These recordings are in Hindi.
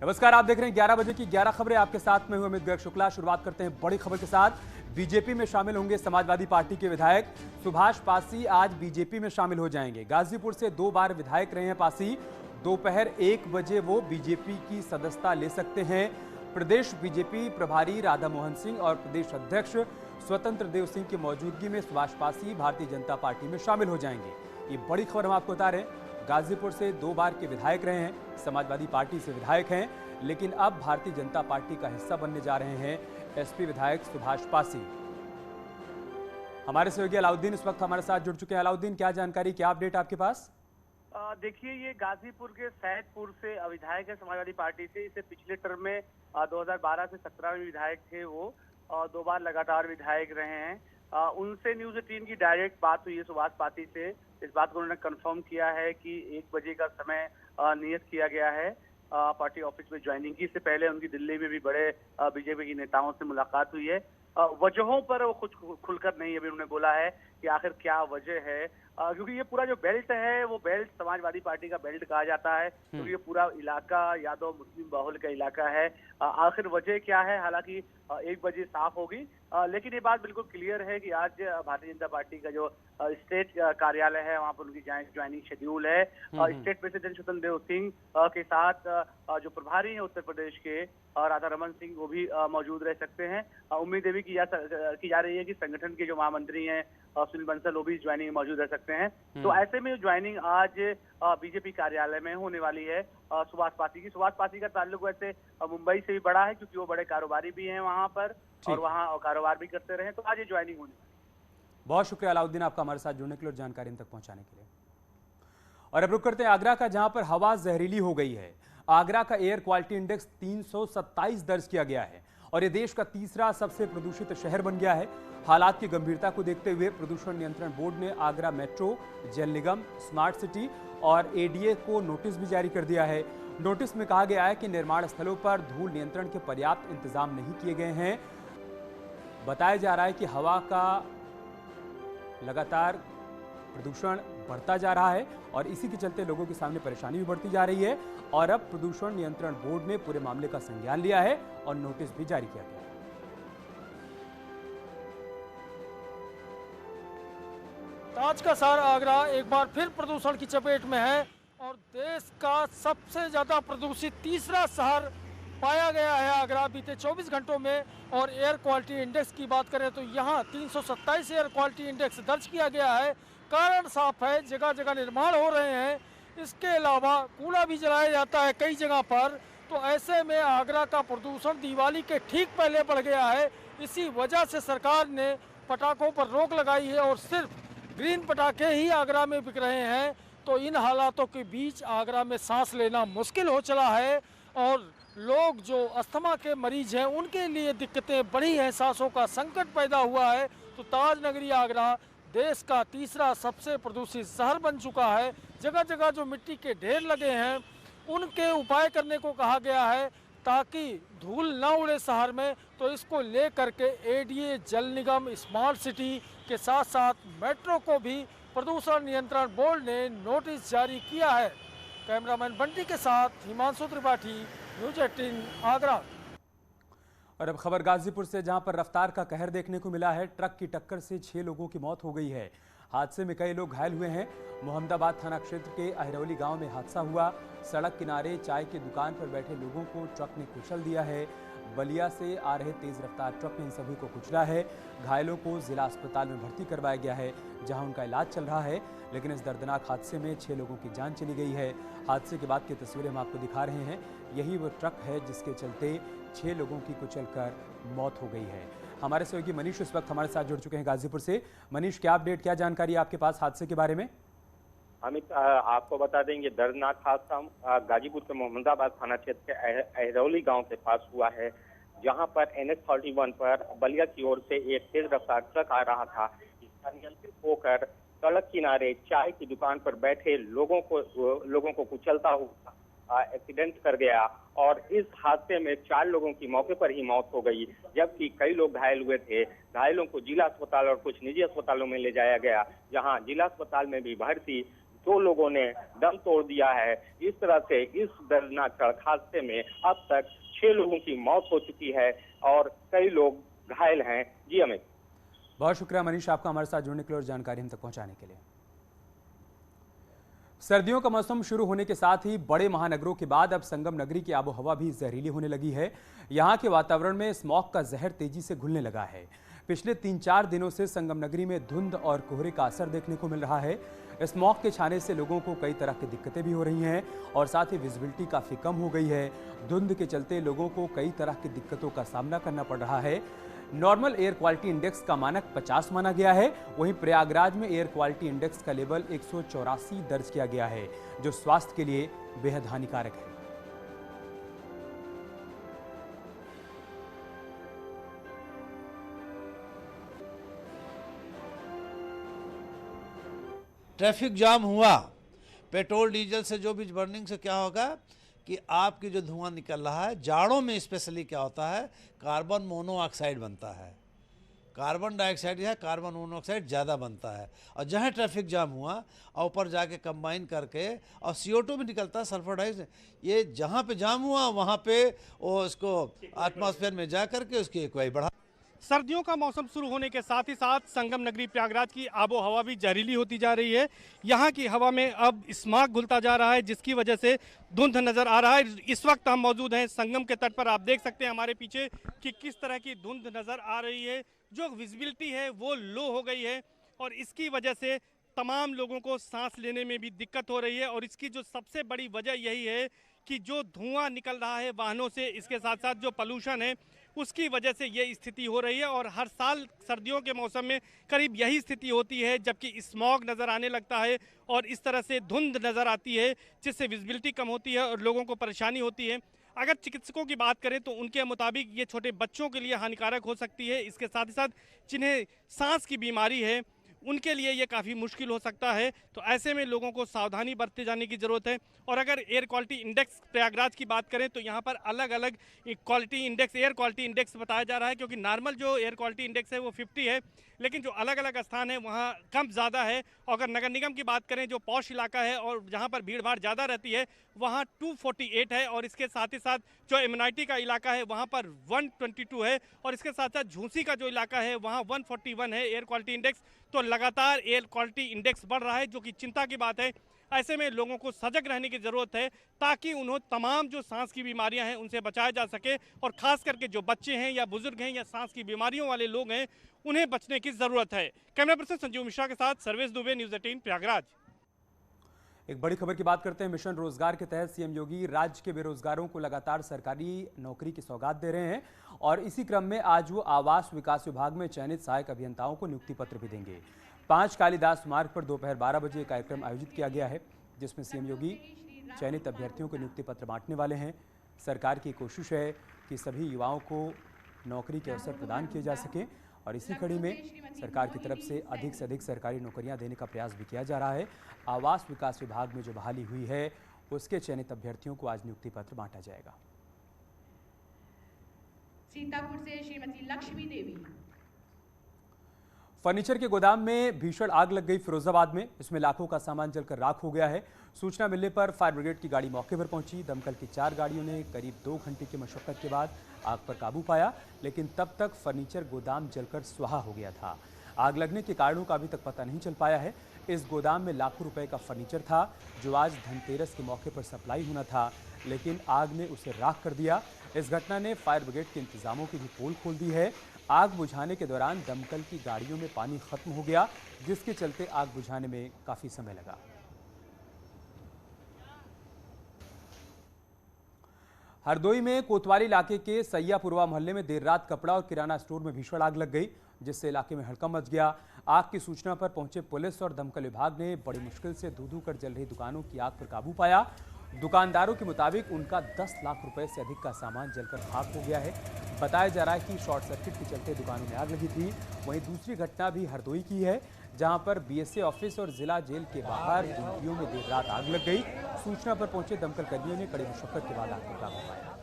नमस्कार, आप देख रहे हैं 11 बजे की 11 खबरें। आपके साथ में हूं अमित गर्ग शुक्ला। शुरुआत करते हैं बड़ी खबर के साथ। बीजेपी में शामिल होंगे समाजवादी पार्टी के विधायक सुभाष पासी आज बीजेपी में शामिल हो जाएंगे। गाजीपुर से 2 बार विधायक रहे हैं पासी। दोपहर 1 बजे वो बीजेपी की सदस्यता ले सकते हैं। प्रदेश बीजेपी प्रभारी राधा मोहन सिंह और प्रदेश अध्यक्ष स्वतंत्र देव सिंह की मौजूदगी में सुभाष पासी भारतीय जनता पार्टी में शामिल हो जाएंगे। ये बड़ी खबर हम आपको बता रहे हैं। गाजीपुर से 2 बार के विधायक रहे हैं, समाजवादी पार्टी से विधायक हैं, लेकिन अब भारतीय जनता पार्टी का हिस्सा बनने जा रहे हैं एसपी विधायक सुभाष पासी। हमारे सहयोगी अलाउद्दीन इस वक्त हमारे साथ जुड़ चुके हैं। अलाउद्दीन, क्या जानकारी, क्या अपडेट आपके पास? देखिए, ये गाजीपुर के सैदपुर से विधायक है समाजवादी पार्टी से। इसे पिछले टर्म में 2012 से 17 में विधायक थे वो, और 2 बार लगातार विधायक रहे हैं। उनसे न्यूज 18 की डायरेक्ट बात हुई है सुभाष पासी से। इस बात को उन्होंने कंफर्म किया है कि 1 बजे का समय नियत किया गया है पार्टी ऑफिस में ज्वाइनिंग की। इससे पहले उनकी दिल्ली में भी बड़े बीजेपी के नेताओं से मुलाकात हुई है। वजहों पर वो कुछ खुलकर नहीं अभी उन्होंने बोला है कि आखिर क्या वजह है, क्योंकि ये पूरा जो बेल्ट है वो बेल्ट समाजवादी पार्टी का बेल्ट कहा जाता है, क्योंकि ये पूरा इलाका यादव मुस्लिम बाहुल का इलाका है। आखिर वजह क्या है, हालांकि 1 बजे साफ होगी, लेकिन ये बात बिल्कुल क्लियर है कि आज भारतीय जनता पार्टी का जो स्टेट कार्यालय है वहां पर उनकी ज्वाइनिंग शेड्यूल है। स्टेट प्रेसिडेंट स्वतंत्र देव सिंह के साथ जो प्रभारी है उत्तर प्रदेश के राधा रमन सिंह, वो भी मौजूद रह सकते हैं। उम्मीद भी की जा रही है कि संगठन के जो महामंत्री हैं सुनील बंसल, वो भी ज्वाइनिंग मौजूद रह सकते हैं। तो ऐसे में ज्वाइनिंग आज बीजेपी कार्यालय में होने वाली है सुभाष पासी की। सुभाष पासी का ताल्लुक वैसे मुंबई से भी बड़ा है, क्योंकि वो बड़े कारोबारी भी हैं वहां पर और वहां कारोबार भी करते रहे। तो आज ये ज्वाइनिंग होने वाली है। बहुत शुक्रिया अलाउद्दीन आपका हमारे साथ जुड़ने के लिए और जानकारी हम तक पहुंचाने के लिए। और अब रुक करते हैं आगरा का, जहां पर हवा जहरीली हो गई है। आगरा का एयर क्वालिटी इंडेक्स 327 दर्ज किया गया है और ये देश का तीसरा सबसे प्रदूषित शहर बन गया है। हालात की गंभीरता को देखते हुए प्रदूषण नियंत्रण बोर्ड ने आगरा मेट्रो, जल निगम, स्मार्ट सिटी और एडीए को नोटिस भी जारी कर दिया है। नोटिस में कहा गया है कि निर्माण स्थलों पर धूल नियंत्रण के पर्याप्त इंतजाम नहीं किए गए हैं। बताया जा रहा है कि हवा का लगातार प्रदूषण बढ़ता जा रहा है और इसी के चलते लोगों के सामने परेशानी भी बढ़ती जा रही है। और अब प्रदूषण नियंत्रण बोर्ड ने पूरे मामले का संज्ञान लिया है और नोटिस भी जारी किया गया है। ताज का शहर आगरा एक बार फिर प्रदूषण की चपेट में है और देश का सबसे ज्यादा प्रदूषित तीसरा शहर पाया गया है आगरा बीते 24 घंटों में। और एयर क्वालिटी इंडेक्स की बात करें तो यहाँ 327 एयर क्वालिटी इंडेक्स दर्ज किया गया है। कारण साफ है, जगह जगह निर्माण हो रहे हैं, इसके अलावा कूड़ा भी जलाया जाता है कई जगह पर। तो ऐसे में आगरा का प्रदूषण दिवाली के ठीक पहले बढ़ गया है। इसी वजह से सरकार ने पटाखों पर रोक लगाई है और सिर्फ ग्रीन पटाखे ही आगरा में बिक रहे हैं। तो इन हालातों के बीच आगरा में सांस लेना मुश्किल हो चला है और लोग जो अस्थमा के मरीज हैं उनके लिए दिक्कतें बढ़ी हैं, सांसों का संकट पैदा हुआ है। तो ताज नगरी आगरा देश का तीसरा सबसे प्रदूषित शहर बन चुका है। जगह जगह जो मिट्टी के ढेर लगे हैं उनके उपाय करने को कहा गया है ताकि धूल ना उड़े शहर में। तो इसको लेकर के एडीए, जल निगम, स्मार्ट सिटी के साथ साथ मेट्रो को भी प्रदूषण नियंत्रण बोर्ड ने नोटिस जारी किया है। कैमरामैन बंटी के साथ हिमांशु त्रिपाठी, न्यूज 18 आगरा। और अब खबर गाजीपुर से, जहां पर रफ्तार का कहर देखने को मिला है। ट्रक की टक्कर से 6 लोगों की मौत हो गई है। हादसे में कई लोग घायल हुए हैं। मोहम्मदाबाद थाना क्षेत्र के अहिरौली गांव में हादसा हुआ। सड़क किनारे चाय की दुकान पर बैठे लोगों को ट्रक ने कुचल दिया है। बलिया से आ रहे तेज रफ्तार ट्रक ने इन सभी को कुचला है। घायलों को जिला अस्पताल में भर्ती करवाया गया है, जहां उनका इलाज चल रहा है। लेकिन इस दर्दनाक हादसे में 6 लोगों की जान चली गई है। हादसे के बाद की तस्वीरें हम आपको दिखा रहे हैं। यही वो ट्रक है जिसके चलते 6 लोगों की कुचलकर मौत हो गई है। हमारे सहयोगी मनीष इस वक्त हमारे साथ जुड़ चुके हैं गाजीपुर से। मनीष, क्या अपडेट, क्या जानकारी आपके पास हादसे के बारे में? अमित, आपको बता देंगे दर्दनाक हादसा गाजीपुर के मोहम्मदाबाद थाना क्षेत्र के अहिरौली गांव के पास हुआ है, जहां पर NH-31 पर बलिया की ओर से एक तेज रफ्तार ट्रक आ रहा था। इसका नियंत्रित होकर सड़क किनारे चाय की दुकान पर बैठे लोगों को कुचलता हुआ एक्सीडेंट कर गया और इस हादसे में 4 लोगों की मौके पर ही मौत हो गई, जबकि कई लोग घायल हुए थे। घायलों को जिला अस्पताल और कुछ निजी अस्पतालों में ले जाया गया, जहां जिला अस्पताल में भी भर्ती 2 लोगों ने दम तोड़ दिया है। इस तरह से इस दर्दनाक सड़क हादसे में अब तक 6 लोगों की मौत हो चुकी है और कई लोग घायल हैं। जी अमित। बहुत शुक्रिया मनीष, आपका हमारे साथ जुड़ने के लिए और जानकारी हम तक पहुंचाने के लिए। सर्दियों का मौसम शुरू होने के साथ ही बड़े महानगरों के बाद अब संगम नगरी की आबोहवा भी जहरीली होने लगी है। यहाँ के वातावरण में स्मॉग का जहर तेजी से घुलने लगा है। पिछले 3-4 दिनों से संगम नगरी में धुंध और कोहरे का असर देखने को मिल रहा है। स्मॉग के छाने से लोगों को कई तरह की दिक्कतें भी हो रही हैं और साथ ही विजिबिलिटी काफी कम हो गई है। धुंध के चलते लोगों को कई तरह की दिक्कतों का सामना करना पड़ रहा है। नॉर्मल एयर क्वालिटी इंडेक्स का मानक 50 माना गया है। वहीं प्रयागराज में एयर क्वालिटी इंडेक्स का लेवल 184 दर्ज किया गया है, जो स्वास्थ्य के लिए बेहद हानिकारक है। ट्रैफिक जाम हुआ, पेट्रोल डीजल से जो भी बर्निंग से क्या होगा कि आपकी जो धुआं निकल रहा है, जाड़ों में स्पेशली क्या होता है, कार्बन मोनोऑक्साइड बनता है। कार्बन डाइऑक्साइड या कार्बन मोनोऑक्साइड ज़्यादा बनता है और जहाँ ट्रैफिक जाम हुआ और ऊपर जाके कंबाइन करके और CO2 भी निकलता है, सल्फर डाइऑक्साइड, ये जहाँ पे जाम हुआ वहाँ पे वो इसको एटमॉस्फेयर में जा करके उसकी एक्वाई बढ़ा। सर्दियों का मौसम शुरू होने के साथ ही साथ संगम नगरी प्रयागराज की आबो हवा भी जहरीली होती जा रही है। यहाँ की हवा में अब स्मॉग घुलता जा रहा है, जिसकी वजह से धुंध नजर आ रहा है। इस वक्त हम मौजूद हैं संगम के तट पर। आप देख सकते हैं हमारे पीछे कि किस तरह की धुंध नजर आ रही है। जो विजिबिलिटी है वो लो हो गई है और इसकी वजह से तमाम लोगों को सांस लेने में भी दिक्कत हो रही है। और इसकी जो सबसे बड़ी वजह यही है कि जो धुआं निकल रहा है वाहनों से, इसके साथ साथ जो पॉल्यूशन है उसकी वजह से ये स्थिति हो रही है। और हर साल सर्दियों के मौसम में करीब यही स्थिति होती है, जबकि स्मॉग नज़र आने लगता है और इस तरह से धुंध नज़र आती है, जिससे विजिबिलिटी कम होती है और लोगों को परेशानी होती है। अगर चिकित्सकों की बात करें तो उनके मुताबिक ये छोटे बच्चों के लिए हानिकारक हो सकती है। इसके साथ ही साथ जिन्हें सांस की बीमारी है उनके लिए ये काफ़ी मुश्किल हो सकता है। तो ऐसे में लोगों को सावधानी बरते जाने की ज़रूरत है। और अगर एयर क्वालिटी इंडेक्स प्रयागराज की बात करें तो यहाँ पर अलग अलग quality index, air quality index बताया जा रहा है, क्योंकि नॉर्मल जो एयर क्वालिटी इंडेक्स है वो 50 है, लेकिन जो अलग अलग स्थान है वहाँ कम ज़्यादा है। और अगर नगर निगम की बात करें, जो पॉश इलाका है और जहाँ पर भीड़ भाड़ ज़्यादा रहती है, वहाँ 248 है। और इसके साथ ही साथ जो एमएनआईटी का इलाका है वहाँ पर 122 है। और इसके साथ साथ झूंसी का जो इलाका है वहाँ 141 है एयर क्वालिटी इंडेक्स। तो लगातार एयर क्वालिटी इंडेक्स बढ़ रहा है, जो कि चिंता की बात है। ऐसे में लोगों को सजग रहने की ज़रूरत है ताकि उन्हें तमाम जो सांस की बीमारियां हैं उनसे बचाया जा सके। और ख़ास करके जो बच्चे हैं या बुजुर्ग हैं या सांस की बीमारियों वाले लोग हैं, उन्हें बचने की ज़रूरत है। कैमरा पर्सन संजीव मिश्रा के साथ सर्वेश दुबे, न्यूज़ 18 प्रयागराज। एक बड़ी खबर की बात करते हैं। मिशन रोजगार के तहत सीएम योगी राज्य के बेरोजगारों को लगातार सरकारी नौकरी की सौगात दे रहे हैं और इसी क्रम में आज वो आवास विकास विभाग में चयनित सहायक अभियंताओं को नियुक्ति पत्र भी देंगे। 5 कालिदास मार्ग पर दोपहर 12 बजे कार्यक्रम आयोजित किया गया है, जिसमें सीएम योगी चयनित अभ्यर्थियों को नियुक्ति पत्र बांटने वाले हैं। सरकार की कोशिश है कि सभी युवाओं को नौकरी के अवसर प्रदान किए जा सकें और इसी कड़ी में सरकार की तरफ से अधिक सरकारी नौकरियां देने का प्रयास भी किया जा रहा है। आवास विकास विभाग में जो बहाली हुई है उसके चयनित अभ्यर्थियों को आज नियुक्ति पत्र बांटा जाएगा। सीतापुर से श्रीमती लक्ष्मी देवी। फर्नीचर के गोदाम में भीषण आग लग गई फिरोजाबाद में। इसमें लाखों का सामान जलकर राख हो गया है। सूचना मिलने पर फायर ब्रिगेड की गाड़ी मौके पर पहुंची। दमकल की 4 गाड़ियों ने करीब 2 घंटे की मशक्कत के बाद आग पर काबू पाया, लेकिन तब तक फर्नीचर गोदाम जलकर स्वाहा हो गया था। आग लगने के कारणों का अभी तक पता नहीं चल पाया है। इस गोदाम में लाखों रुपए का फर्नीचर था, जो आज धनतेरस के मौके पर सप्लाई होना था, लेकिन आग ने उसे राख कर दिया। इस घटना ने फायर ब्रिगेड के इंतजामों की भी पोल खोल दी है। आग बुझाने के दौरान दमकल की गाड़ियों में पानी खत्म हो गया, जिसके चलते आग बुझाने में काफी समय लगा। हरदोई में कोतवाली इलाके के सैयापुरवा मोहल्ले में देर रात कपड़ा और किराना स्टोर में भीषण आग लग गई, जिससे इलाके में हड़कंप मच गया। आग की सूचना पर पहुंचे पुलिस और दमकल विभाग ने बड़ी मुश्किल से धू-धू कर जल रही दुकानों की आग पर काबू पाया। दुकानदारों के मुताबिक उनका 10 लाख रुपए से अधिक का सामान जलकर खाक हो गया है। बताया जा रहा है कि शॉर्ट सर्किट के चलते दुकानों में आग लगी थी। वहीं दूसरी घटना भी हरदोई की है, जहां पर बीएसए ऑफिस और जिला जेल के बाहर गुमटियों में देर रात आग लग गई। सूचना पर पहुंचे दमकल कर्मियों ने कड़ी मुशक्कत के बाद आग पर काबू पाया।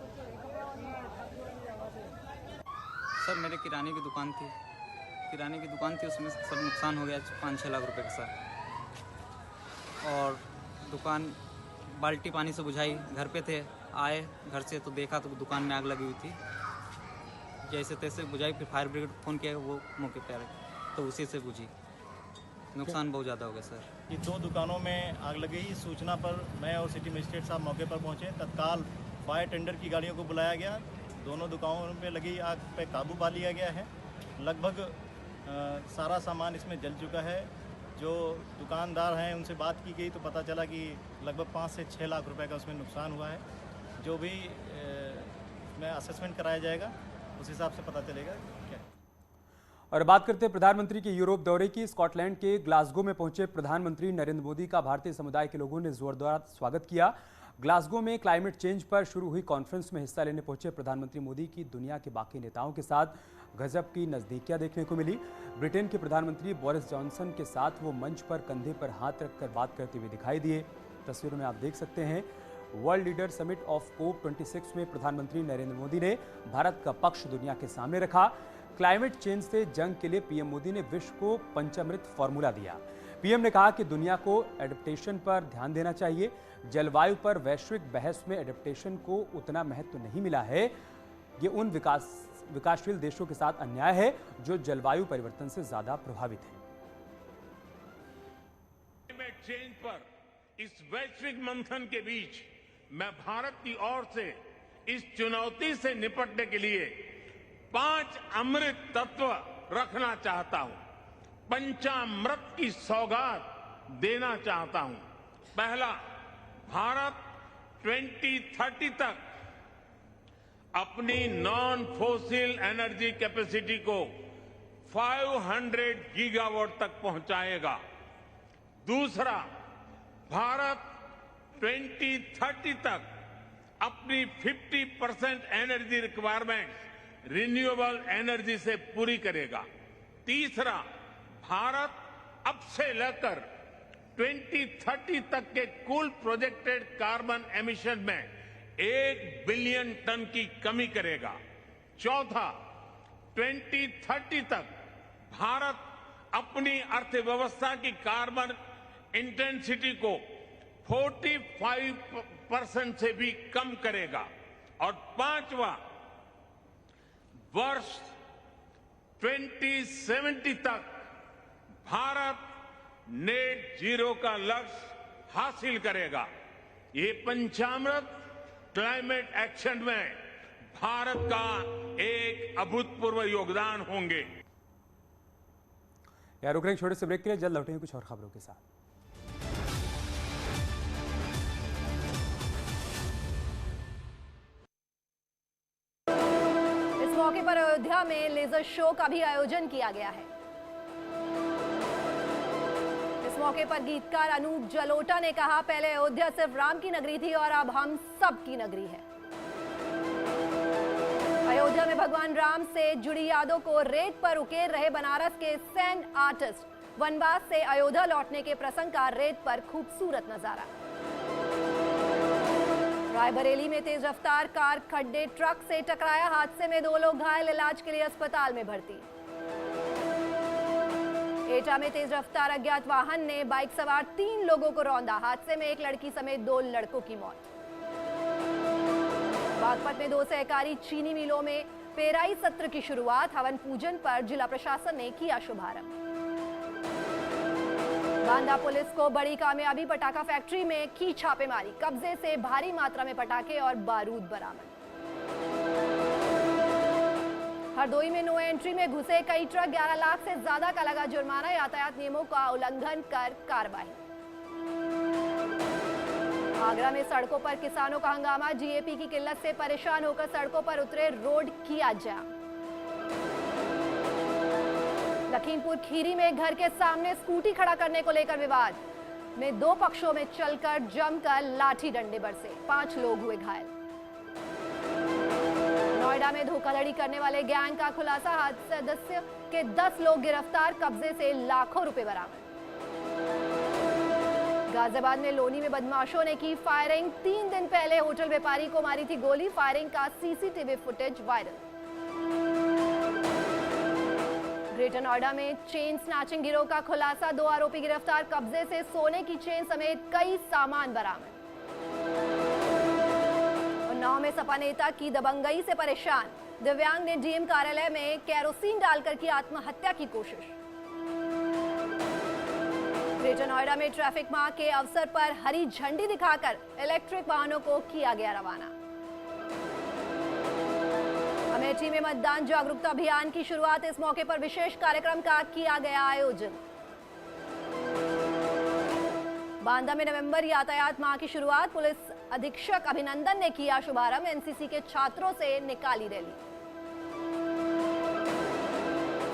सर मेरे किराने की दुकान थी, उसमें सब नुकसान हो गया 5-6 लाख रुपए का सर। और दुकान बाल्टी पानी से बुझाई। घर पे थे, आए घर से तो देखा तो दुकान में आग लगी हुई थी। जैसे तैसे बुझाई, फिर फायर ब्रिगेड फ़ोन किया, वो मौके पर आए तो उसी से बुझी। नुकसान बहुत ज़्यादा हो गया सर। ये 2 दुकानों में आग लगी। सूचना पर मैं और सिटी मजिस्ट्रेट साहब मौके पर पहुंचे। तत्काल फायर टेंडर की गाड़ियों को बुलाया गया। दोनों दुकानों में लगी आग पे काबू पा लिया गया है। लगभग सारा सामान इसमें जल चुका है। जो दुकानदार हैं उनसे बात की गई तो पता चला कि लगभग 5 से 6 लाख रुपए का उसमें नुकसान हुआ है। जो भी इसमें असेसमेंट कराया जाएगा उस हिसाब से पता चलेगा क्या। और बात करते हैं प्रधानमंत्री के यूरोप दौरे की। स्कॉटलैंड के ग्लासगो में पहुंचे प्रधानमंत्री नरेंद्र मोदी का भारतीय समुदाय के लोगों ने जोरदार स्वागत किया। ग्लासगो में क्लाइमेट चेंज पर शुरू हुई कॉन्फ्रेंस में हिस्सा लेने पहुंचे प्रधानमंत्री मोदी की दुनिया के बाकी नेताओं के साथ गजब की नजदीकियां देखने को मिली। ब्रिटेन के प्रधानमंत्री बोरिस जॉनसन के साथ वो मंच पर कंधे पर हाथ रखकर बात करते हुए दिखाई दिए। तस्वीरों में आप देख सकते हैं world leader summit of COP26 में प्रधानमंत्री नरेंद्र मोदी ने भारत का पक्ष दुनिया के सामने रखा। क्लाइमेट चेंज से जंग के लिए पीएम मोदी ने विश्व को पंचामृत फॉर्मूला दिया। पीएम ने कहा कि दुनिया को एडेप्टेशन पर ध्यान देना चाहिए। जलवायु पर वैश्विक बहस में एडेप्टेशन को उतना महत्व नहीं मिला है। ये उन विकासशील देशों के साथ अन्याय है जो जलवायु परिवर्तन से ज्यादा प्रभावित हैं। क्लाइमेट चेंज पर इस वैश्विक मंथन के बीच मैं भारत की ओर से इस चुनौती से निपटने के लिए 5 अमृत तत्व रखना चाहता हूं। पंचामृत की सौगात देना चाहता हूं। पहला, भारत 2030 तक अपनी नॉन फोसिल एनर्जी कैपेसिटी को 500 गीगावाट तक पहुंचाएगा। दूसरा, भारत 2030 तक अपनी 50% एनर्जी रिक्वायरमेंट रिन्यूएबल एनर्जी से पूरी करेगा। तीसरा, भारत अब से लेकर 2030 तक के कुल प्रोजेक्टेड कार्बन एमिशन में 1 बिलियन टन की कमी करेगा। चौथा, 2030 तक भारत अपनी अर्थव्यवस्था की कार्बन इंटेंसिटी को 45% से भी कम करेगा। और पांचवा, वर्ष 2070 तक भारत नेट जीरो का लक्ष्य हासिल करेगा। ये पंचामृत क्लाइमेट एक्शन में भारत का एक अभूतपूर्व योगदान होंगे। यार रुक रहे छोटे से ब्रेक के लिए, जल्द लौटेंगे कुछ और खबरों के साथ। इस मौके पर अयोध्या में लेजर शो का भी आयोजन किया गया है। इस मौके पर गीतकार अनूप जलोटा ने कहा, पहले अयोध्या सिर्फ राम की नगरी थी और अब हम सब की नगरी है। अयोध्या में भगवान राम से जुड़ी यादों को रेत पर उकेर रहे बनारस के सैंड आर्टिस्ट। वनवास से अयोध्या लौटने के प्रसंग का रेत पर खूबसूरत नजारा। रायबरेली में तेज रफ्तार कार खड्डे ट्रक से टकराया। हादसे में 2 लोग घायल, इलाज के लिए अस्पताल में भर्ती। एटा में तेज रफ्तार अज्ञात वाहन ने बाइक सवार 3 लोगों को रौंदा। हादसे में 1 लड़की समेत 2 लड़कों की मौत। बागपत में 2 सहकारी चीनी मिलों में पेराई सत्र की शुरुआत। हवन पूजन पर जिला प्रशासन ने किया शुभारंभ। बांदा पुलिस को बड़ी कामयाबी, पटाखा फैक्ट्री में की छापेमारी। कब्जे से भारी मात्रा में पटाखे और बारूद बरामद। हरदोई में नो एंट्री में घुसे कई ट्रक, 11 लाख से ज्यादा का लगा जुर्माना। यातायात नियमों का उल्लंघन कर कार्रवाई। आगरा में सड़कों पर किसानों का हंगामा। जीएपी की किल्लत से परेशान होकर सड़कों पर उतरे, रोड किया जाम। लखीमपुर खीरी में घर के सामने स्कूटी खड़ा करने को लेकर विवाद में 2 पक्षों में चलकर जमकर लाठी डंडे बरसे, 5 लोग हुए घायल। नोएडा में धोखाधड़ी करने वाले गैंग का खुलासा। हादसे सदस्य के 10 लोग गिरफ्तार, कब्जे से लाखों रुपए बरामद। गाजियाबाद में लोनी में बदमाशों ने की फायरिंग। 3 दिन पहले होटल व्यापारी को मारी थी गोली। फायरिंग का CCTV footage viral. Greater Noida में चेन स्नैचिंग गिरोह का खुलासा, 2 आरोपी गिरफ्तार, कब्जे से सोने की चेन समेत कई सामान बरामद। उन्नाव में सपा नेता की दबंगई से परेशान, दिव्यांग ने डीएम कार्यालय में केरोसिन डालकर की आत्महत्या की कोशिश। ग्रेटर नोएडा में ट्रैफिक माह के अवसर पर हरी झंडी दिखाकर इलेक्ट्रिक वाहनों को किया गया रवाना। अमेठी में मतदान जागरूकता अभियान की शुरुआत, इस मौके पर विशेष कार्यक्रम का किया गया आयोजन। बांदा में नवंबर यातायात माह की शुरुआत, पुलिस अधीक्षक अभिनंदन ने किया शुभारंभ, एनसीसी के छात्रों से निकाली रैली।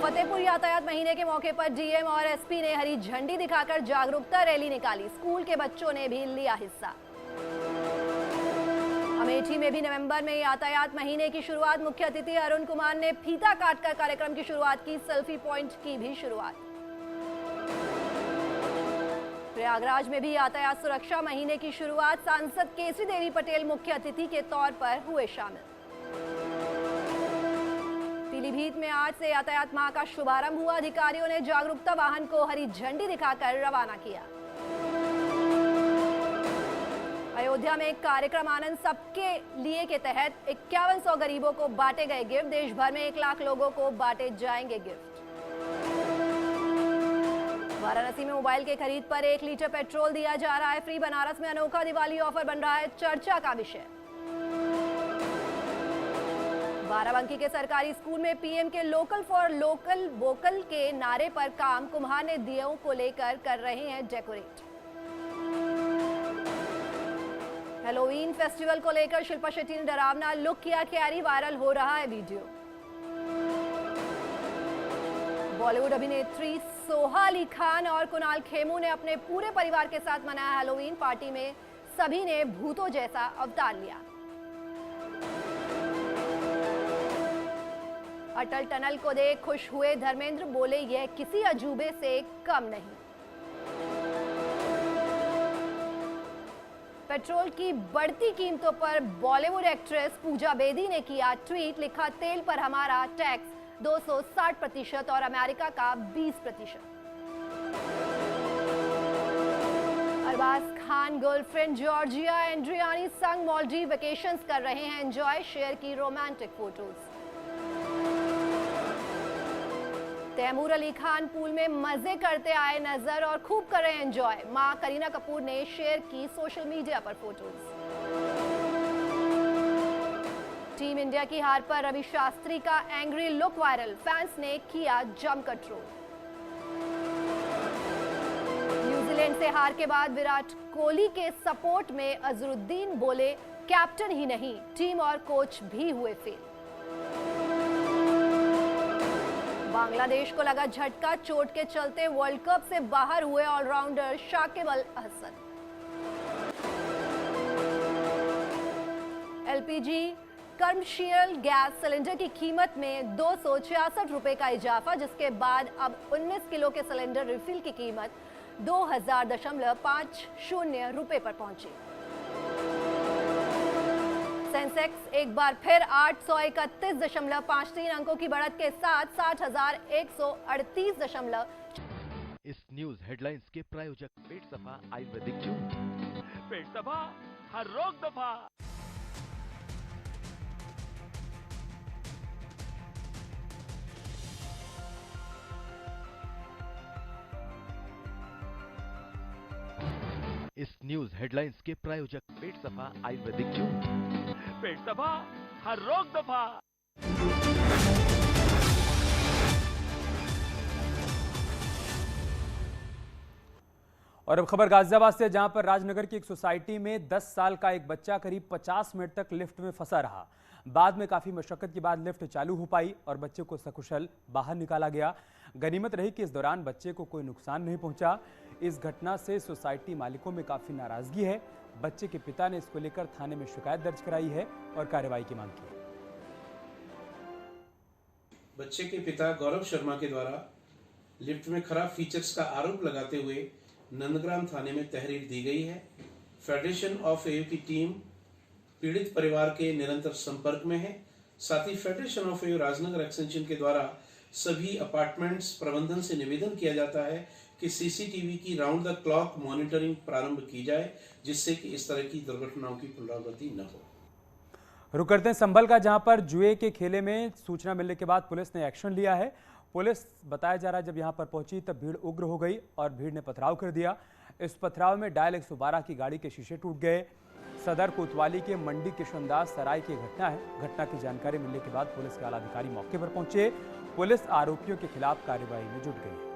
फतेहपुर यातायात महीने के मौके पर डीएम और एसपी ने हरी झंडी दिखाकर जागरूकता रैली निकाली, स्कूल के बच्चों ने भी लिया हिस्सा। अमेठी में भी नवंबर में यातायात महीने की शुरुआत, मुख्य अतिथि अरुण कुमार ने फीता काटकर कार्यक्रम की शुरुआत की, सेल्फी पॉइंट की भी शुरुआत। प्रयागराज में भी यातायात सुरक्षा महीने की शुरुआत, सांसद केसरी देवी पटेल मुख्य अतिथि के तौर पर हुए शामिल। पीलीभीत में आज से यातायात माह का शुभारंभ हुआ, अधिकारियों ने जागरूकता वाहन को हरी झंडी दिखाकर रवाना किया। अयोध्या में कार्यक्रम आनंद सबके लिए के तहत 5100 गरीबों को बांटे गए गिफ्ट, देश भर में 1 लाख लोगों को बांटे जाएंगे गिफ्ट। वाराणसी में मोबाइल के खरीद पर 1 लीटर पेट्रोल दिया जा रहा है फ्री, बनारस में अनोखा दिवाली ऑफर बन रहा है चर्चा का विषय। बाराबंकी के सरकारी स्कूल में पीएम के लोकल फॉर लोकल वोकल के नारे पर काम, कुम्हार ने दियों को लेकर कर रहे हैं डेकोरेट। हैलोवीन फेस्टिवल को लेकर शिल्पा शेट्टी ने डरावना लुक किया कैरी, वायरल हो रहा है वीडियो। बॉलीवुड अभिनेत्री सोहा अली खान और कुणाल खेमू ने अपने पूरे परिवार के साथ मनाया हैलोवीन, पार्टी में सभी ने भूतों जैसा अवतार लिया। अटल टनल को देख खुश हुए धर्मेंद्र, बोले यह किसी अजूबे से कम नहीं। पेट्रोल की बढ़ती कीमतों पर बॉलीवुड एक्ट्रेस पूजा बेदी ने किया ट्वीट, लिखा तेल पर हमारा टैक्स 260% और अमेरिका का 20%। Arbaaz Khan girlfriend Georgia Andriani संग मालदीव वेकेशंस कर रहे हैं एंजॉय, शेयर की romantic photos. Taimur Ali Khan pool में मजे करते आए नजर और खूब कर रहे एंजॉय, मां करीना कपूर ने शेयर की सोशल मीडिया पर फोटोज। टीम इंडिया की हार पर रवि शास्त्री का एंग्री लुक वायरल, फैंस ने किया जमकर ट्रोल। न्यूजीलैंड से हार के बाद विराट कोहली के सपोर्ट में अजरुद्दीन बोले कैप्टन ही नहीं टीम और कोच भी हुए फेल। बांग्लादेश को लगा झटका, चोट के चलते वर्ल्ड कप से बाहर हुए allrounder Shakib Al Hasan. LPG commercial gas cylinder की कीमत में 266 रुपए का इजाफा, जिसके बाद अब 19 किलो के सिलेंडर रिफिल की कीमत 2050 रुपए पर पहुंची। सेंसेक्स एक बार फिर 831.53 अंकों की बढ़त के साथ 60,138. इस न्यूज हेडलाइंस के प्रायोजक पेट सफा आयुर्वेदिक जूस, पेट सफा हर रोग दफा। इस न्यूज हेडलाइंस के प्रायोजक पेट सफा आयुर्वेदिक जूस, पेट सफा हर रोग दफा। और अब खबर गाजियाबाद से, जहां पर राजनगर की एक सोसाइटी में 10 साल का एक बच्चा करीब 50 मिनट तक लिफ्ट में फंसा रहा। बाद में काफी मशक्कत के बाद लिफ्ट चालू हो पाई और बच्चे को सकुशल बाहर निकाला गया। गनीमत रही कि इस दौरान बच्चे को कोई नुकसान नहीं पहुंचा। इस घटना से सोसाइटी मालिकों में काफी नाराजगी है। बच्चे के पिता ने इसको लेकर थाने में शिकायत दर्ज कराई है और कार्रवाई की मांग की है। बच्चे के पिता गौरव शर्मा के द्वारा लिफ्ट में खराब फीचर्स का आरोप लगाते हुए नंदग्राम थाने में तहरीर दी गई है। फेडरेशन ऑफ एयू की टीम पीड़ित परिवार के निरंतर संपर्क में है। साथ ही federation of AU Rajnagar extension के द्वारा सभी अपार्टमेंट्स प्रबंधन से निवेदन किया जाता है कि सीसीटीवी की राउंड द क्लॉक मॉनिटरिंग प्रारंभ की जाए, जिससे कि इस तरह की दुर्घटनाओं की पुनरावृत्ति न हो। रुक करते हैं संभल का, जहां पर जुए के खेले में सूचना मिलने के बाद पुलिस ने एक्शन लिया है। पुलिस बताया जा रहा है जब यहां पर पहुंची तब भीड़ उग्र हो गई और भीड़ ने पथराव कर दिया। इस पथराव में डायल 112 की गाड़ी के शीशे टूट गए। सदर कोतवाली के मंडी किशनदास सराय की घटना है। घटना की जानकारी मिलने के बाद पुलिस के आला अधिकारी मौके पर पहुंचे। पुलिस आरोपियों के खिलाफ कार्रवाई में जुट गई।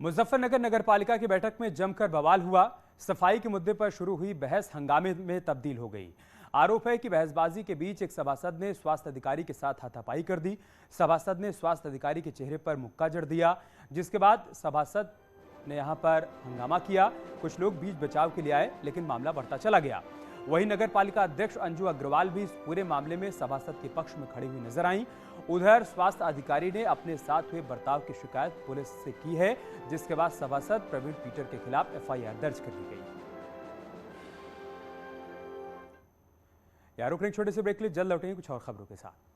मुजफ्फरनगर नगरपालिका की बैठक में जमकर बवाल हुआ। सफाई के मुद्दे पर शुरू हुई बहस हंगामे में तब्दील हो गई। आरोप है कि बहसबाजी के बीच एक सभासद ने स्वास्थ्य अधिकारी के साथ हाथापाई कर दी। सभासद ने स्वास्थ्य अधिकारी के चेहरे पर मुक्का जड़ दिया, जिसके बाद सभासद ने यहां पर हंगामा किया। कुछ लोग बीच बचाव के लिए आए, लेकिन मामला बढ़ता चला गया। वहीं नगरपालिका अध्यक्ष अंजू अग्रवाल भी इस पूरे मामले में सभासद के पक्ष में खड़ी हुई नजर आईं। उधर स्वास्थ्य अधिकारी ने अपने साथ हुए बर्ताव की शिकायत पुलिस से की है, जिसके बाद सभासद प्रवीण पीटर के खिलाफ एफआईआर दर्ज कर दी गई। यार रुकने छोटे से ब्रेक के लिए जल्द लौटेंगे कुछ और खबरों के साथ।